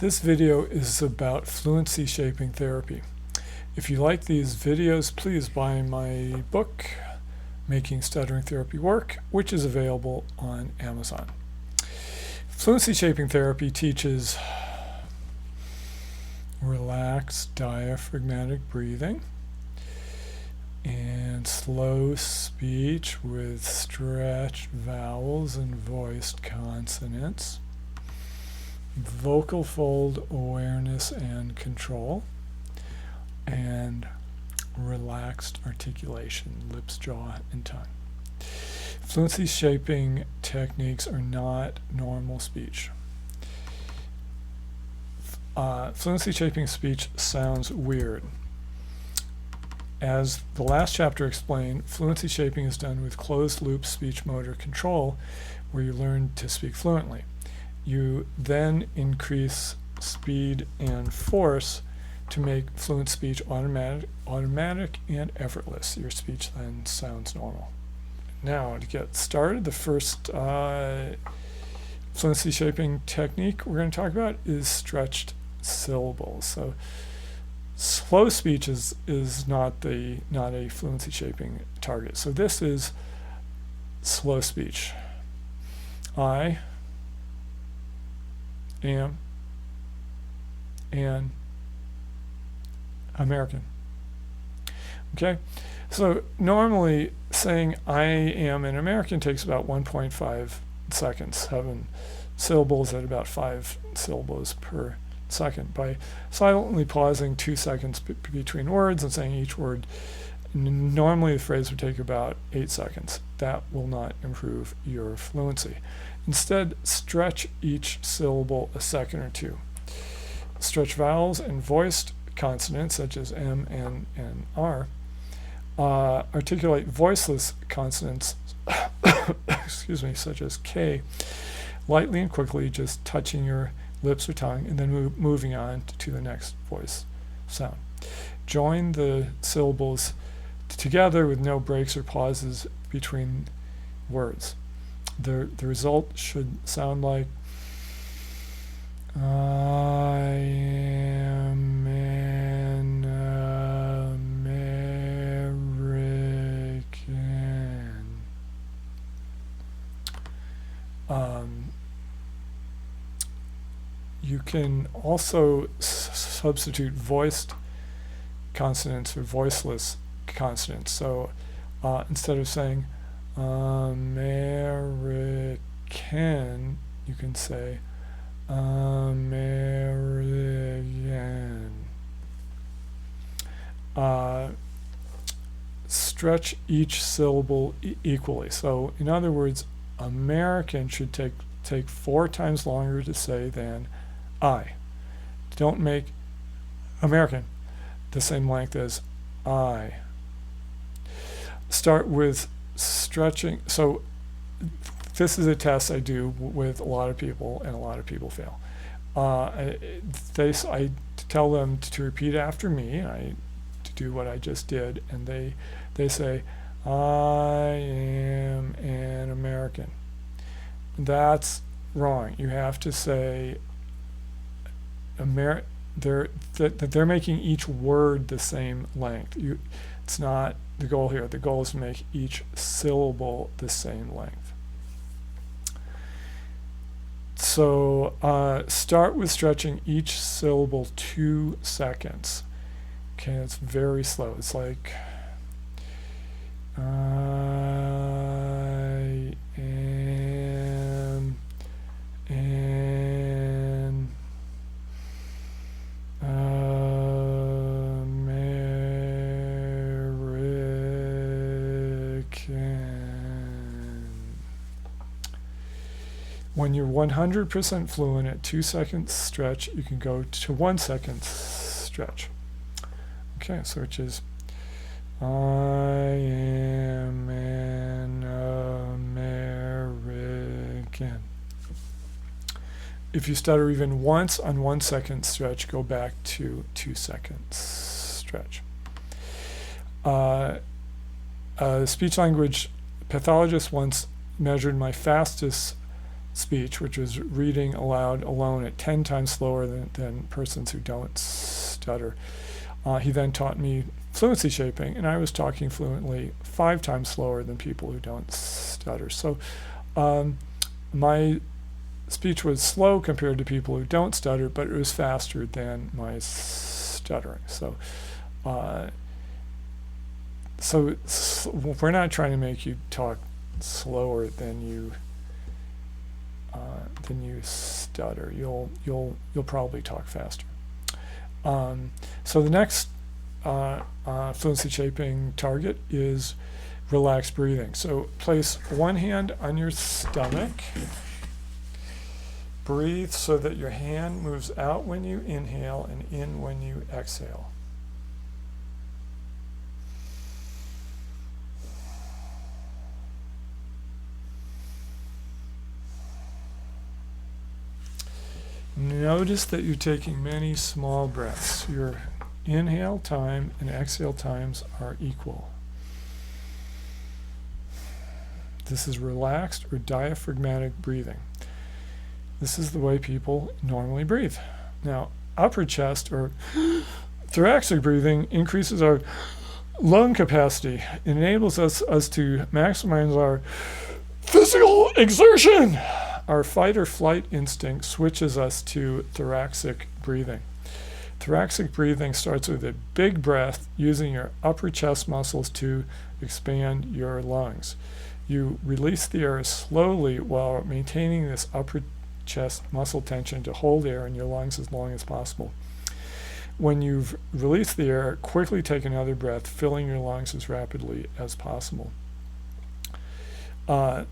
This video is about fluency shaping therapy. If you like these videos, please buy my book, Making Stuttering Therapy Work, which is available on Amazon. Fluency shaping therapy teaches relaxed diaphragmatic breathing and slow speech with stretched vowels and voiced consonants, vocal fold awareness and control, and relaxed articulation, lips, jaw, and tongue. Fluency shaping techniques are not normal speech. Fluency shaping speech sounds weird. As the last chapter explained, fluency shaping is done with closed loop speech motor control, where you learn to speak fluently. You then increase speed and force to make fluent speech automatic and effortless. Your speech then sounds normal. Now, to get started, the first fluency shaping technique we're going to talk about is stretched syllables. So slow speech is not a fluency shaping target. So this is slow speech. I am an American. Okay, so normally saying I am an American takes about 1.5 seconds, 7 syllables at about 5 syllables per second. By silently pausing 2 seconds between words and saying each word, normally the phrase would take about 8 seconds. That will not improve your fluency. Instead, stretch each syllable a second or two. Stretch vowels and voiced consonants such as M, N, and R. Articulate voiceless consonants excuse me, such as K, lightly and quickly, just touching your lips or tongue, and then moving on to the next voice sound. Join the syllables together with no breaks or pauses between words. The result should sound like I am an American. You can also substitute voiced consonants for voiceless consonants. So instead of saying American, you can say American. Stretch each syllable equally. So in other words, American should take 4 times longer to say than I. Don't make American the same length as I. Start with stretching. So this is a test I do with a lot of people, and a lot of people fail. I tell them to repeat after me. I do what I just did, and they say, I am an American. That's wrong. You have to say they're making each word the same length. It's not the goal here. The goal is to make each syllable the same length. So start with stretching each syllable 2 seconds. Okay, it's very slow. It's like I am an American. When you're 100% fluent at 2 seconds stretch, you can go to 1 second stretch. Okay, so which is I am an American. If you stutter even once on 1 second stretch, go back to 2 seconds stretch. A speech language pathologist once measured my fastest speech, which was reading aloud alone at 10 times slower than persons who don't stutter. He then taught me fluency shaping, and I was talking fluently 5 times slower than people who don't stutter. So my speech was slow compared to people who don't stutter, but it was faster than my stuttering. So we're not trying to make you talk slower than you stutter. You'll probably talk faster. So the next fluency shaping target is relaxed breathing. So place one hand on your stomach. Breathe so that your hand moves out when you inhale and in when you exhale. Notice that you're taking many small breaths. Your inhale time and exhale times are equal. This is relaxed or diaphragmatic breathing. This is the way people normally breathe. Now, upper chest or thoracic breathing increases our lung capacity. It enables us to maximize our physical exertion. Our fight or flight instinct switches us to thoracic breathing. Thoracic breathing starts with a big breath using your upper chest muscles to expand your lungs. You release the air slowly while maintaining this upper chest muscle tension to hold air in your lungs as long as possible. When you've released the air, quickly take another breath, filling your lungs as rapidly as possible.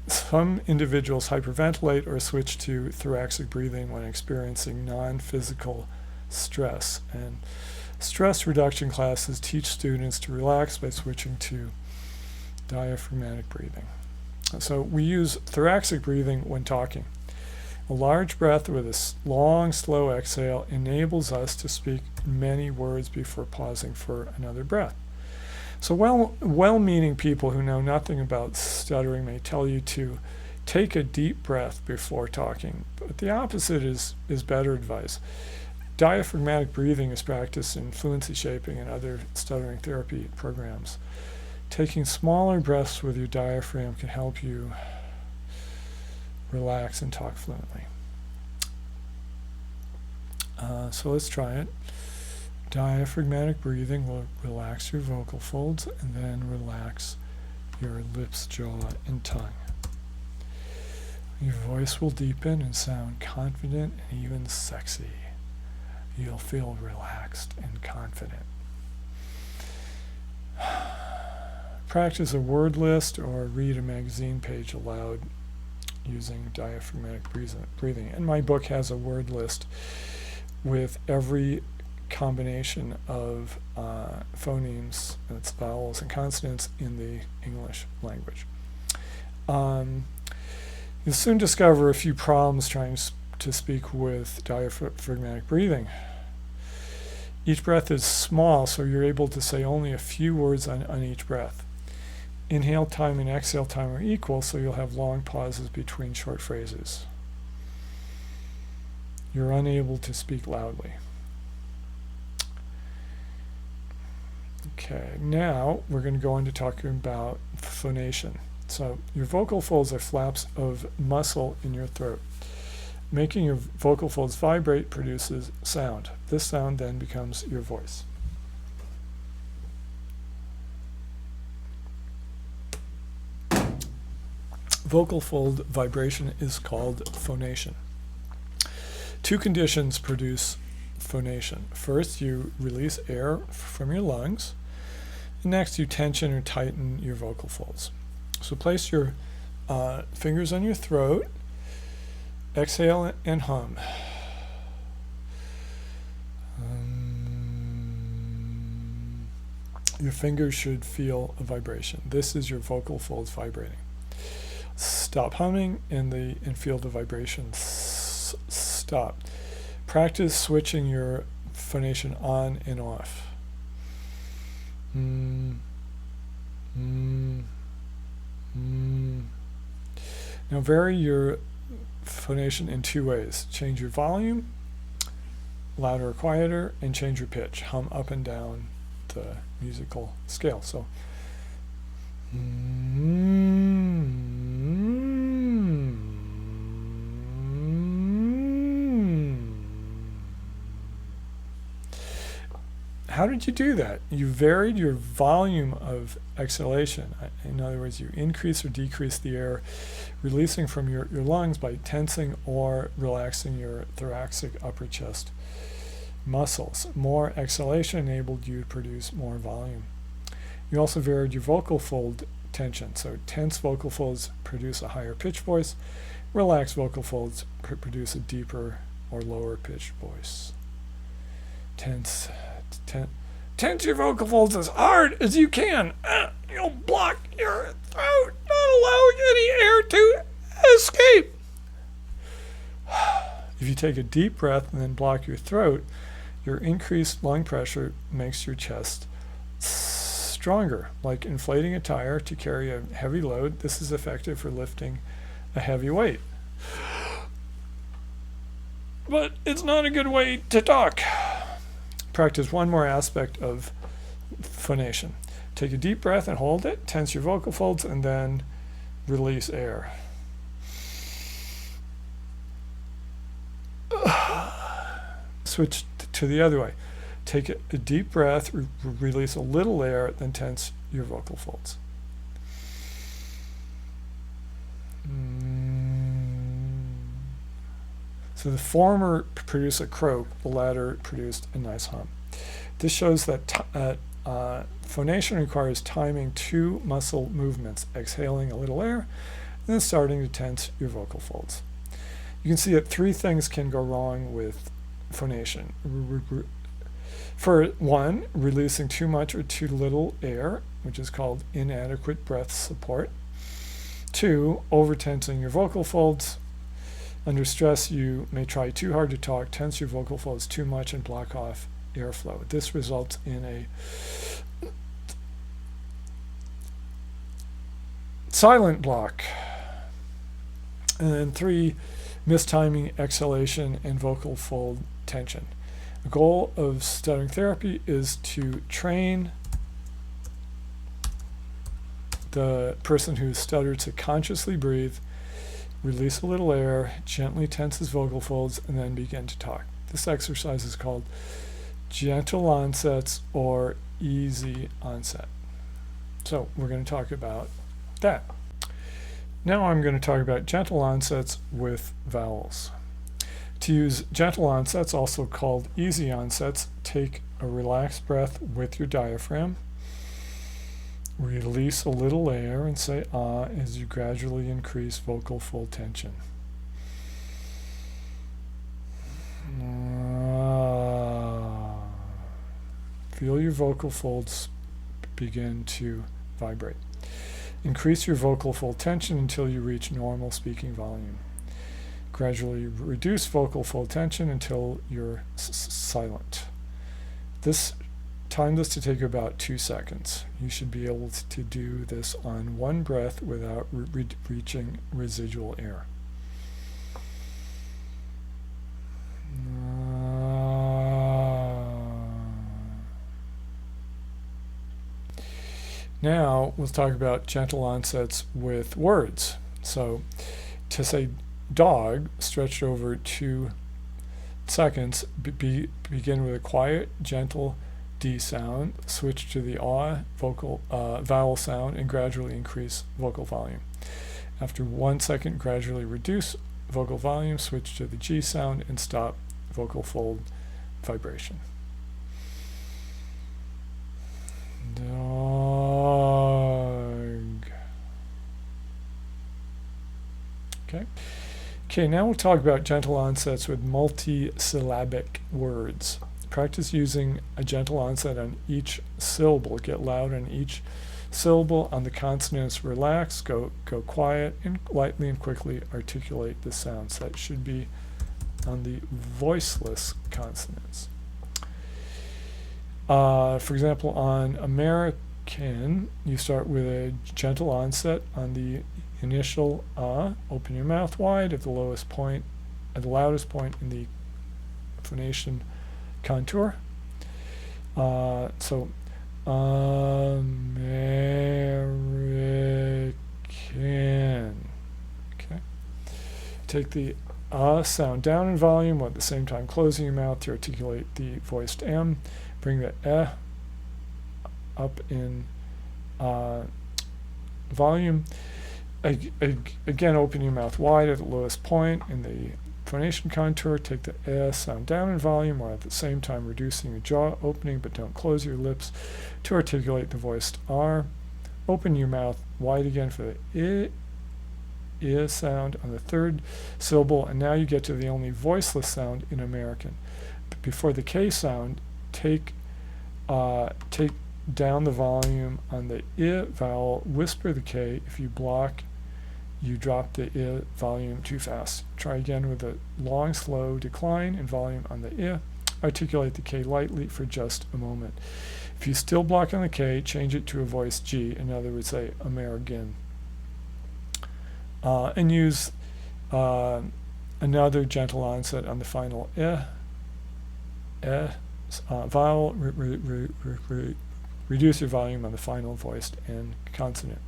Some individuals hyperventilate or switch to thoracic breathing when experiencing non-physical stress. And stress reduction classes teach students to relax by switching to diaphragmatic breathing. So we use thoracic breathing when talking. A large breath with a long, slow exhale enables us to speak many words before pausing for another breath. So well-meaning people who know nothing about stuttering may tell you to take a deep breath before talking, but the opposite is better advice. Diaphragmatic breathing is practiced in fluency shaping and other stuttering therapy programs. Taking smaller breaths with your diaphragm can help you relax and talk fluently. So let's try it. Diaphragmatic breathing will relax your vocal folds and then relax your lips, jaw, and tongue. Your voice will deepen and sound confident and even sexy. You'll feel relaxed and confident. Practice a word list or read a magazine page aloud using diaphragmatic breathing. And my book has a word list with every combination of phonemes, that's vowels and consonants, in the English language. You'll soon discover a few problems trying to speak with diaphragmatic breathing. Each breath is small, so you're able to say only a few words on each breath. Inhale time and exhale time are equal, so you'll have long pauses between short phrases. You're unable to speak loudly. Okay, now we're going to go on to talking about phonation. So your vocal folds are flaps of muscle in your throat. Making your vocal folds vibrate produces sound. This sound then becomes your voice. Vocal fold vibration is called phonation. Two conditions produce phonation. First, you release air from your lungs. Next, you tension or tighten your vocal folds. So place your fingers on your throat, exhale and hum. Your fingers should feel a vibration. This is your vocal folds vibrating. Stop humming and feel the vibration stop. Practice switching your phonation on and off. Now vary your phonation in two ways. Change your volume, louder or quieter, and change your pitch. Hum up and down the musical scale. So, how did you do that? You varied your volume of exhalation. In other words, you increase or decrease the air releasing from your lungs by tensing or relaxing your thoracic upper chest muscles. More exhalation enabled you to produce more volume. You also varied your vocal fold tension. So tense vocal folds produce a higher pitched voice. Relaxed vocal folds produce a deeper or lower pitched voice. Tense your vocal folds as hard as you can. You'll block your throat, not allowing any air to escape. If you take a deep breath and then block your throat, your increased lung pressure makes your chest stronger. Like inflating a tire to carry a heavy load, this is effective for lifting a heavy weight. But it's not a good way to talk. Practice one more aspect of phonation. Take a deep breath and hold it, tense your vocal folds, and then release air. Switch to the other way. Take a deep breath, release a little air, then tense your vocal folds. So the former produced a croak, the latter produced a nice hum. This shows that phonation requires timing two muscle movements, exhaling a little air, and then starting to tense your vocal folds. You can see that three things can go wrong with phonation. For one, releasing too much or too little air, which is called inadequate breath support. Two, over-tensing your vocal folds. Under stress, you may try too hard to talk, tense your vocal folds too much, and block off airflow. This results in a silent block. And then three, mistiming exhalation and vocal fold tension. The goal of stuttering therapy is to train the person who stutters to consciously breathe, release a little air, gently tense his vocal folds, and then begin to talk. This exercise is called gentle onsets or easy onset. So we're going to talk about that. Now I'm going to talk about gentle onsets with vowels. To use gentle onsets, also called easy onsets, take a relaxed breath with your diaphragm. Release a little air and say ah as you gradually increase vocal fold tension. Ah. Feel your vocal folds begin to vibrate. Increase your vocal fold tension until you reach normal speaking volume. Gradually reduce vocal fold tension until you're silent. Time this to take about 2 seconds. You should be able to do this on one breath without reaching residual air. Now we'll talk about gentle onsets with words. So to say dog, stretched over 2 seconds, begin with a quiet, gentle D sound, switch to the vowel sound, and gradually increase vocal volume. After 1 second, gradually reduce vocal volume, switch to the G sound, and stop vocal fold vibration. Dog. Okay, now we'll talk about gentle onsets with multisyllabic words. Practice using a gentle onset on each syllable. Get loud on each syllable. On the consonants, relax, go quiet, and lightly and quickly articulate the sounds. That should be on the voiceless consonants. For example, on American, you start with a gentle onset on the initial open your mouth wide at the loudest point in the phonation contour. So American. Okay. Take the sound down in volume while at the same time closing your mouth to articulate the voiced M. Bring the up in volume. Again, open your mouth wide at the lowest point in the phonation contour. Take the sound down in volume while at the same time reducing your jaw opening, but don't close your lips to articulate the voiced R. Open your mouth wide again for the I sound on the third syllable, and now you get to the only voiceless sound in American. But before the K sound, take down the volume on the I vowel, whisper the K. If you block, you drop the I volume too fast. Try again with a long, slow decline in volume on the I. Articulate the K lightly for just a moment. If you still block on the K, change it to a voiced G. In other words, say American. And use another gentle onset on the final vowel. Reduce your volume on the final voiced N consonant.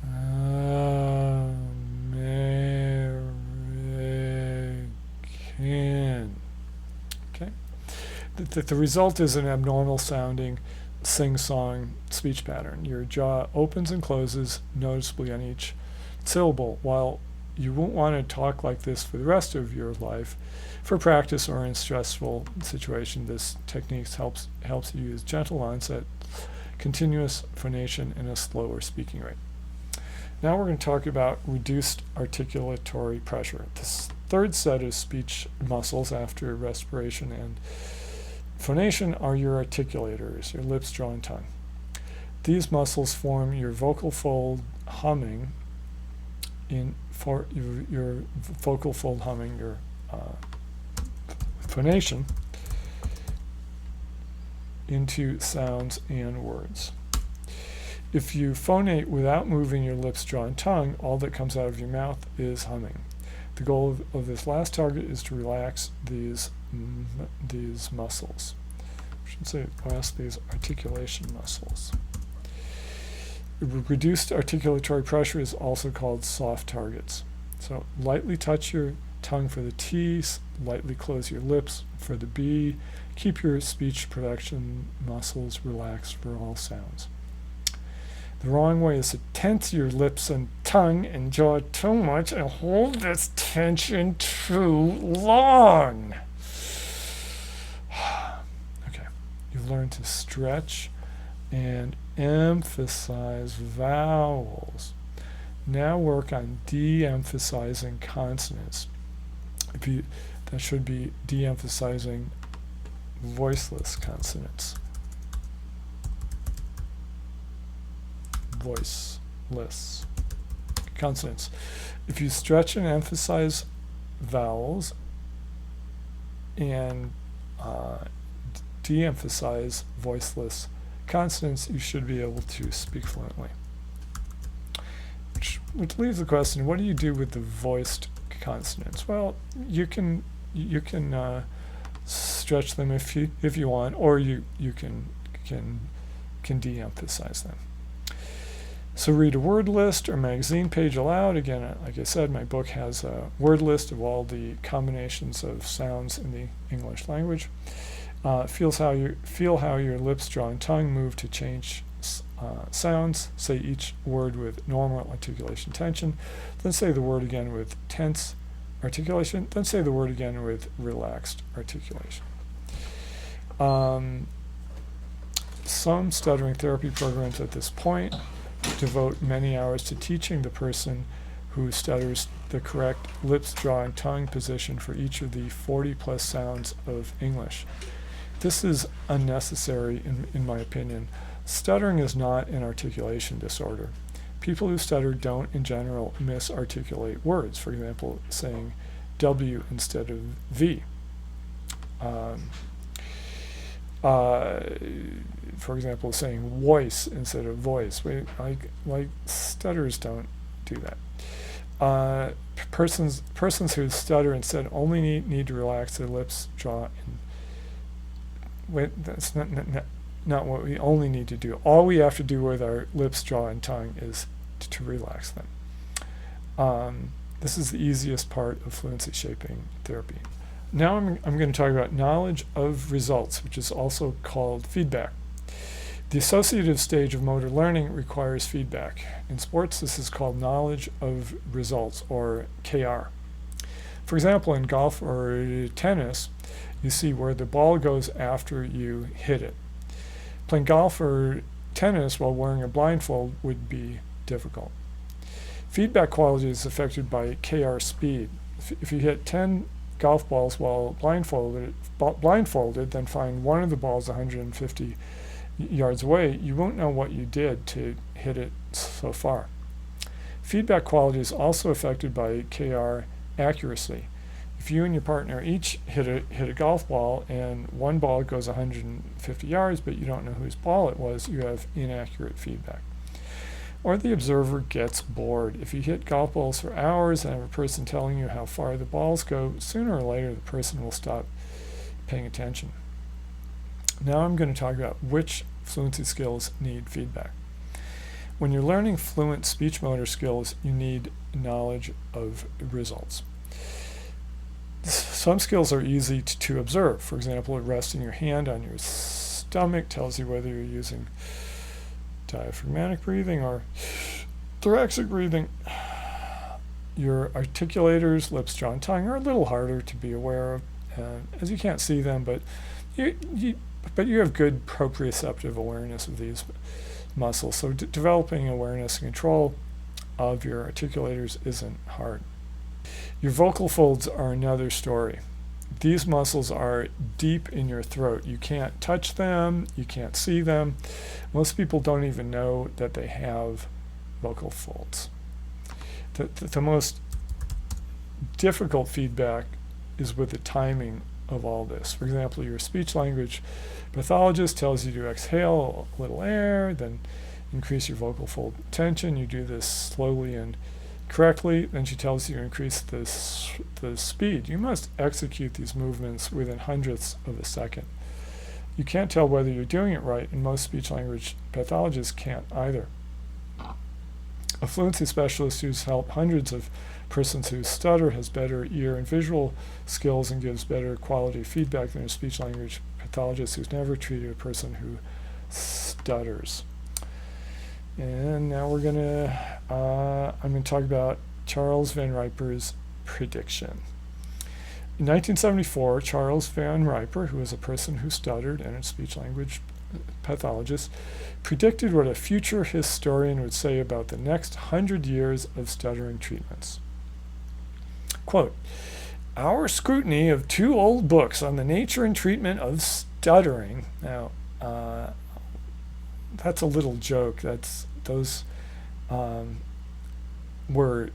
American. Okay. The result is an abnormal sounding sing-song speech pattern. Your jaw opens and closes noticeably on each syllable. While you won't want to talk like this for the rest of your life, for practice or in stressful situation, this technique helps you use gentle onset, continuous phonation, and a slower speaking rate. Now we're going to talk about reduced articulatory pressure. This third set of speech muscles after respiration and phonation are your articulators, your lips, jaw, and tongue. These muscles form your vocal fold humming, your phonation into sounds and words. If you phonate without moving your lips, jaw, and tongue, all that comes out of your mouth is humming. The goal of this last target is to relax these muscles. I should say relax these articulation muscles. Reduced articulatory pressure is also called soft targets. So lightly touch your tongue for the T, lightly close your lips for the B. Keep your speech production muscles relaxed for all sounds. The wrong way is to tense your lips and tongue and jaw too much and hold this tension too long. Okay, you've learned to stretch and emphasize vowels. Now work on de-emphasizing consonants. That should be de-emphasizing voiceless consonants. Voiceless consonants. If you stretch and emphasize vowels and de-emphasize voiceless consonants, you should be able to speak fluently. Which leaves the question: what do you do with the voiced consonants? Well, you can stretch them if you want, or you can de-emphasize them. So read a word list or magazine page aloud. Again, like I said, my book has a word list of all the combinations of sounds in the English language. Feel how your lips, jaw, and tongue move to change sounds. Say each word with normal articulation tension. Then say the word again with tense articulation. Then say the word again with relaxed articulation. Some stuttering therapy programs at this point devote many hours to teaching the person who stutters the correct lips, jaw, and tongue position for each of the 40-plus sounds of English. This is unnecessary, in my opinion. Stuttering is not an articulation disorder. People who stutter don't, in general, misarticulate words. For example, saying W instead of V. for example, saying voice instead of voice. Like stutterers don't do that. Persons who stutter instead only need to relax their lips, jaw, and wait. That's not what we only need to do. All we have to do with our lips, jaw, and tongue is to relax them. This is the easiest part of fluency shaping therapy. Now I'm going to talk about knowledge of results, which is also called feedback. The associative stage of motor learning requires feedback. In sports, this is called knowledge of results, or KR. For example, in golf or tennis, you see where the ball goes after you hit it. Playing golf or tennis while wearing a blindfold would be difficult. Feedback quality is affected by KR speed. If you hit 10 golf balls while blindfolded, then find one of the balls 150 yards away, you won't know what you did to hit it so far. Feedback quality is also affected by KR accuracy. If you and your partner each hit a golf ball and one ball goes 150 yards, but you don't know whose ball it was, you have inaccurate feedback. Or the observer gets bored. If you hit golf balls for hours and have a person telling you how far the balls go, sooner or later the person will stop paying attention. Now I'm going to talk about which fluency skills need feedback. When you're learning fluent speech motor skills, you need knowledge of results. Some skills are easy to observe. For example, resting your hand on your stomach tells you whether you're using diaphragmatic breathing or thoracic breathing. Your articulators, lips, jaw, and tongue, are a little harder to be aware of, as you can't see them, but you have good proprioceptive awareness of these muscles. So developing awareness and control of your articulators isn't hard. Your vocal folds are another story. These muscles are deep in your throat. You can't touch them, you can't see them. Most people don't even know that they have vocal folds. The most difficult feedback is with the timing of all this. For example, your speech language pathologist tells you to exhale a little air, then increase your vocal fold tension. You do this slowly and correctly, then she tells you to increase the speed. You must execute these movements within hundredths of a second. You can't tell whether you're doing it right, and most speech language pathologists can't either. A fluency specialist who's helped hundreds of persons who stutter has better ear and visual skills and gives better quality feedback than a speech language pathologist who's never treated a person who stutters. And now I'm going to talk about Charles Van Riper's prediction. In 1974, Charles Van Riper, who was a person who stuttered and a speech language pathologist, predicted what a future historian would say about the next 100 years of stuttering treatments. Quote, "Our scrutiny of 2 old books on the nature and treatment of stuttering." Now, that's a little joke. Those were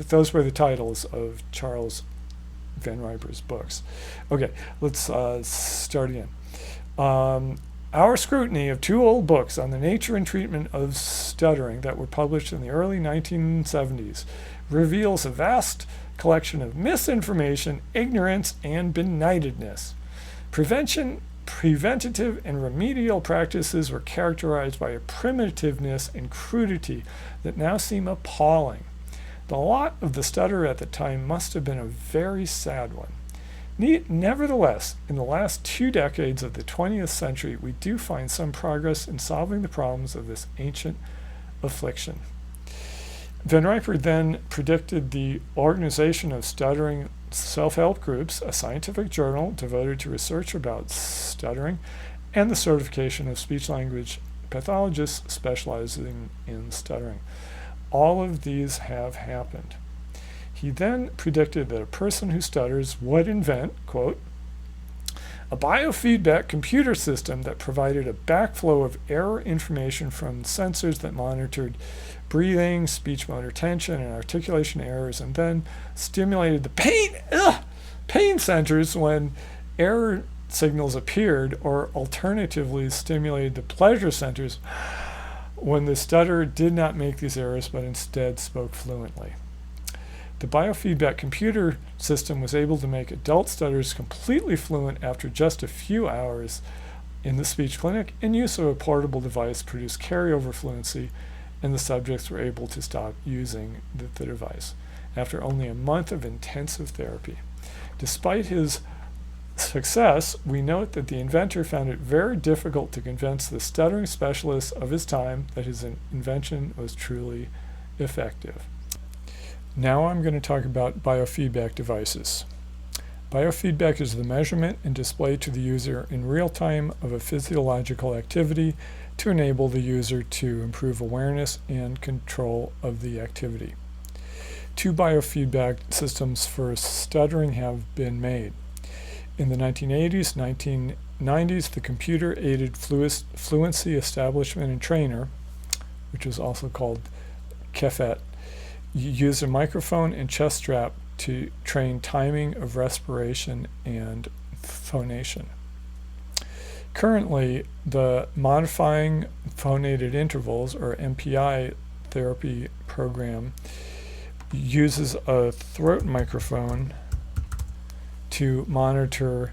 those were the titles of Charles Van Riper's books. Okay, let's start again. Our scrutiny of 2 old books on the nature and treatment of stuttering that were published in the early 1970s reveals a vast collection of misinformation, ignorance, and benightedness. Preventative and remedial practices were characterized by a primitiveness and crudity that now seem appalling. The lot of the stutterer at the time must have been a very sad one. Nevertheless, in the last 2 decades of the 20th century, we do find some progress in solving the problems of this ancient affliction. Van Riper then predicted the organization of stuttering self-help groups, a scientific journal devoted to research about stuttering, and the certification of speech-language pathologists specializing in stuttering. All of these have happened. He then predicted that a person who stutters would invent, quote, "a biofeedback computer system that provided a backflow of error information from sensors that monitored breathing, speech motor tension, and articulation errors, and then stimulated the pain centers when error signals appeared, or alternatively stimulated the pleasure centers when the stutterer did not make these errors but instead spoke fluently. The biofeedback computer system was able to make adult stutterers completely fluent after just a few hours in the speech clinic, and use of a portable device produced carryover fluency, and the subjects were able to stop using the device after only a month of intensive therapy. Despite his success, we note that the inventor found it very difficult to convince the stuttering specialists of his time that his invention was truly effective. Now I'm going to talk about biofeedback devices. Biofeedback is the measurement and display to the user in real time of a physiological activity to enable the user to improve awareness and control of the activity. 2 biofeedback systems for stuttering have been made. In the 1980s, 1990s, the computer-aided fluency establishment and trainer, which is also called CEFET, used a microphone and chest strap to train timing of respiration and phonation. Currently, the modifying phonated intervals, or MPI therapy program, uses a throat microphone to monitor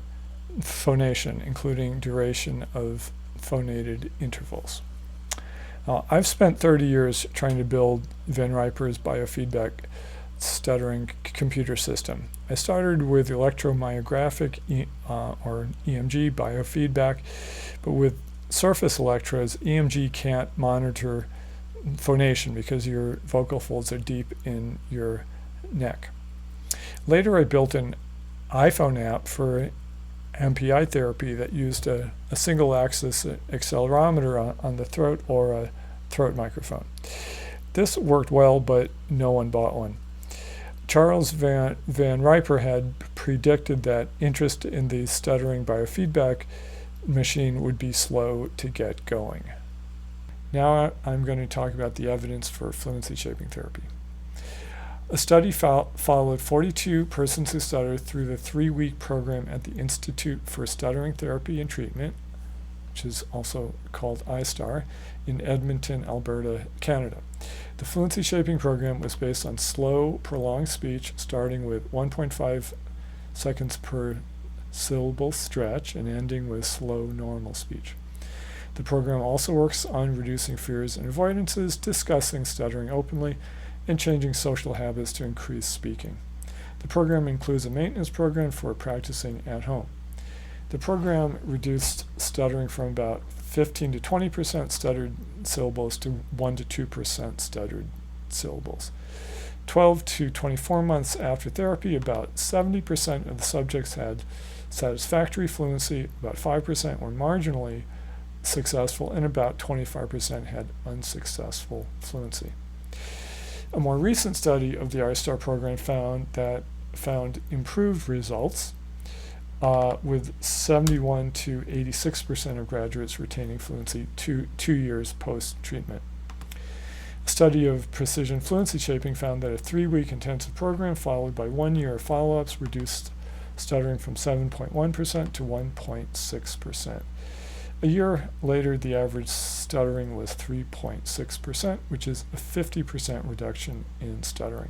phonation, including duration of phonated intervals. I've spent 30 years trying to build Van Riper's biofeedback stuttering computer system. I started with electromyographic or EMG biofeedback, but with surface electrodes, EMG can't monitor phonation because your vocal folds are deep in your neck. Later, I built an iPhone app for MPI therapy that used a single-axis accelerometer on the throat, or a throat microphone. This worked well, but no one bought one. Charles Van Riper had predicted that interest in the stuttering biofeedback machine would be slow to get going. Now I'm going to talk about the evidence for fluency shaping therapy. A study followed 42 persons who stuttered through the 3-week program at the Institute for Stuttering Therapy and Treatment, which is also called iStar, in Edmonton, Alberta, Canada. The fluency shaping program was based on slow, prolonged speech, starting with 1.5 seconds per syllable stretch and ending with slow, normal speech. The program also works on reducing fears and avoidances, discussing stuttering openly, and changing social habits to increase speaking. The program includes a maintenance program for practicing at home. The program reduced stuttering from about 15 to 20% stuttered syllables to 1 to 2% stuttered syllables. 12 to 24 months after therapy, about 70% of the subjects had satisfactory fluency, about 5% were marginally successful, and about 25% had unsuccessful fluency. A more recent study of the iStar program found improved results, with 71 to 86% of graduates retaining fluency 2 years post-treatment. A study of precision fluency shaping found that a 3-week intensive program followed by 1 year of follow-ups reduced stuttering from 7.1% to 1.6%. A year later, the average stuttering was 3.6%, which is a 50% reduction in stuttering.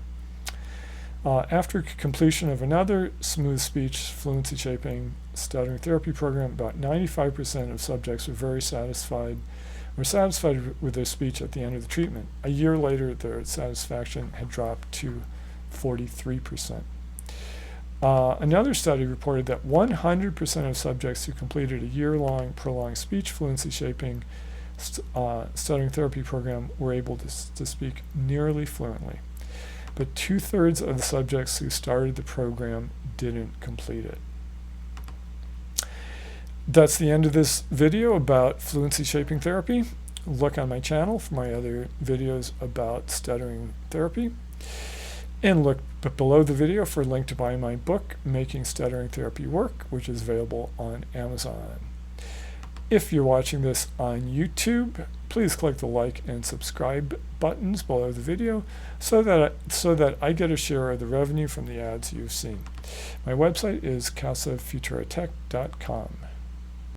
After completion of another smooth speech fluency shaping stuttering therapy program, about 95% of subjects were satisfied with their speech at the end of the treatment. A year later, their satisfaction had dropped to 43%. Another study reported that 100% of subjects who completed a year-long prolonged speech fluency shaping stuttering therapy program were able to speak nearly fluently. But 2/3 of the subjects who started the program didn't complete it. That's the end of this video about fluency shaping therapy. Look on my channel for my other videos about stuttering therapy. And look below the video for a link to buy my book, Making Stuttering Therapy Work, which is available on Amazon. If you're watching this on YouTube, please click the like and subscribe buttons below the video so that I get a share of the revenue from the ads you've seen. My website is casafuturatech.com.